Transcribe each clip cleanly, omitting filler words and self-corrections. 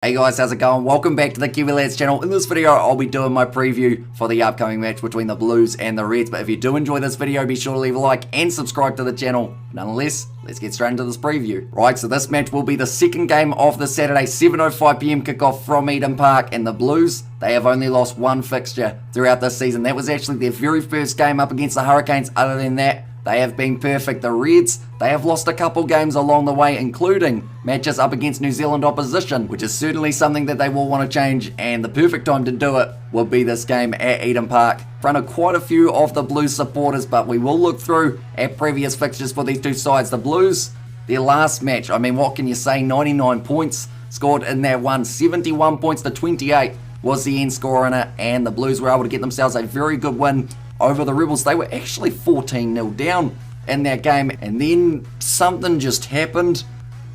Hey guys, how's it going? Welcome back to the Kiwi Lads channel. In this video, I'll be doing my preview for the upcoming match between the Blues and the Reds. But if you do enjoy this video, be sure to leave a like and subscribe to the channel. Nonetheless, let's get straight into this preview. Right, so this match will be the second game of the Saturday 7:05 PM kickoff from Eden Park. And the Blues, they have only lost one fixture throughout this season. That was actually their very first game up against the Hurricanes. Other than that, they have been perfect. The Reds, they have lost a couple games along the way, including matches up against New Zealand opposition, which is certainly something that they will want to change, and the perfect time to do it will be this game at Eden Park. In front of quite a few of the Blues supporters, but we will look through at previous fixtures for these two sides. The Blues, their last match, I mean, what can you say? 99 points scored in that one. 71 points to 28 was the end score in it, and the Blues were able to get themselves a very good win over the Rebels. They were actually 14-0 down in that game, and then something just happened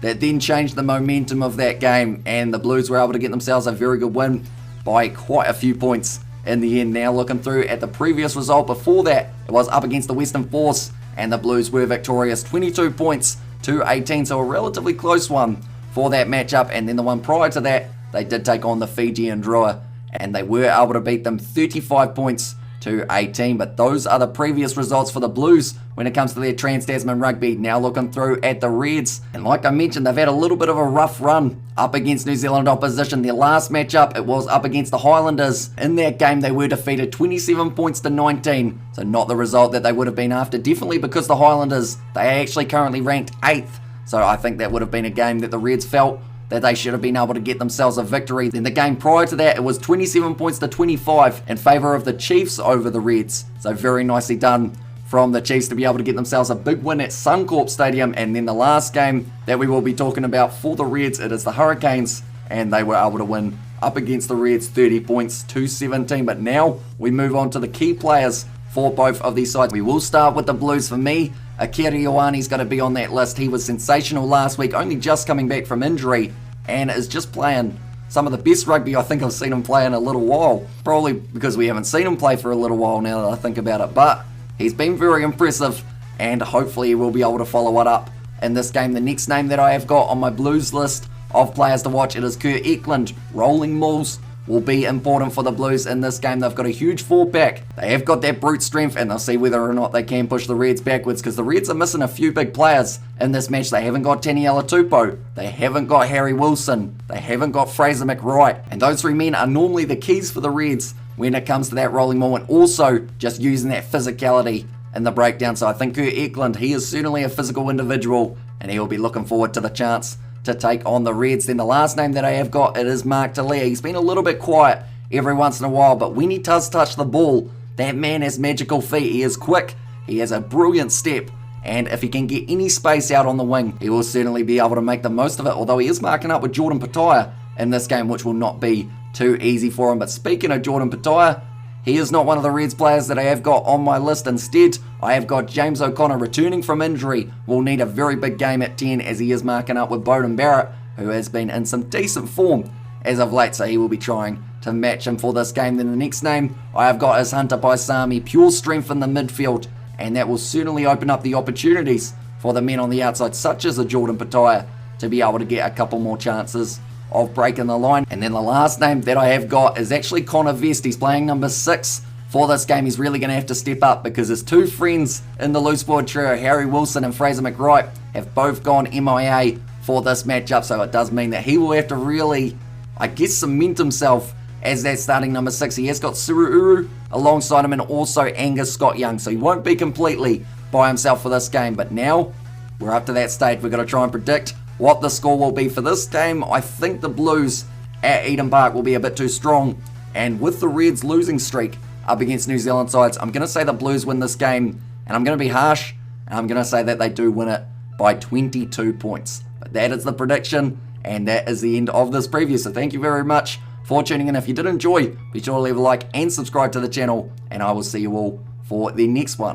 that then changed the momentum of that game, and the Blues were able to get themselves a very good win by quite a few points in the end. Now looking through at the previous result before that, it was up against the Western Force, and the Blues were victorious 22 points to 18, so a relatively close one for that matchup. And then the one prior to that, they did take on the Fijian Drua, and they were able to beat them 35 points to 18, but those are the previous results for the Blues when it comes to their Trans-Tasman rugby. Now looking through at the Reds, and like I mentioned, they've had a little bit of a rough run up against New Zealand opposition. Their last matchup, it was up against the Highlanders. In that game, they were defeated 27 points to 19, so not the result that they would have been after, definitely because the Highlanders, they are actually currently ranked 8th, so I think that would have been a game that the Reds felt that they should have been able to get themselves a victory. Then the game prior to that, it was 27 points to 25 in favour of the Chiefs over the Reds. So very nicely done from the Chiefs to be able to get themselves a big win at Suncorp Stadium. And then the last game that we will be talking about for the Reds, it is the Hurricanes, and they were able to win up against the Reds 30 points to 17. But now we move on to the key players for both of these sides. We will start with the Blues. For me, Akira Ioane's going to be on that list. He was sensational last week, only just coming back from injury, and is just playing some of the best rugby I think I've seen him play in a little while. Probably because we haven't seen him play for a little while now that I think about it. But he's been very impressive, and hopefully he will be able to follow it up in this game. The next name that I have got on my Blues list of players to watch, it is Eckland. Rolling mauls will be important for the Blues in this game. They've got a huge 4-pack. They have got that brute strength, and they'll see whether or not they can push the Reds backwards, because the Reds are missing a few big players in this match. They haven't got Taniela Tupou, they haven't got Harry Wilson, they haven't got Fraser McWright, and those three men are normally the keys for the Reds when it comes to that rolling maul, and also just using that physicality in the breakdown. So I think Eckland, he is certainly a physical individual, and he'll be looking forward to the chance to take on the Reds. Then the last name that I have got, it is Talia. He's been a little bit quiet every once in a while, but when he does touch the ball, that man has magical feet. He is quick, he has a brilliant step, and if he can get any space out on the wing, he will certainly be able to make the most of it, although he is marking up with Jordan Petaia in this game, which will not be too easy for him. But speaking of Jordan Petaia, he is not one of the Reds players that I have got on my list. Instead, I have got James O'Connor returning from injury. Will need a very big game at 10, as he is marking up with Beauden Barrett, who has been in some decent form as of late, so he will be trying to match him for this game. Then the next name I have got is Hunter Paisami. Pure strength in the midfield, and that will certainly open up the opportunities for the men on the outside, such as a Jordan Petaia, to be able to get a couple more chances of breaking the line. And then the last name that I have got is actually Connor Vest. He's playing number 6 for this game. He's really going to have to step up, because his two friends in the loose board trio, Harry Wilson and Fraser McWright, have both gone MIA for this matchup. So it does mean that he will have to really, I guess, cement himself as that starting number 6. He has got Suruuru alongside him, and also Angus Scott Young, so he won't be completely by himself for this game. But now we're up to that stage. We've got to try and predict what the score will be for this game. I think the Blues at Eden Park will be a bit too strong, and with the Reds losing streak up against New Zealand sides, I'm going to say the Blues win this game, and I'm going to be harsh, and I'm going to say that they do win it by 22 points. But that is the prediction, and that is the end of this preview. So thank you very much for tuning in. If you did enjoy, be sure to leave a like and subscribe to the channel, and I will see you all for the next one.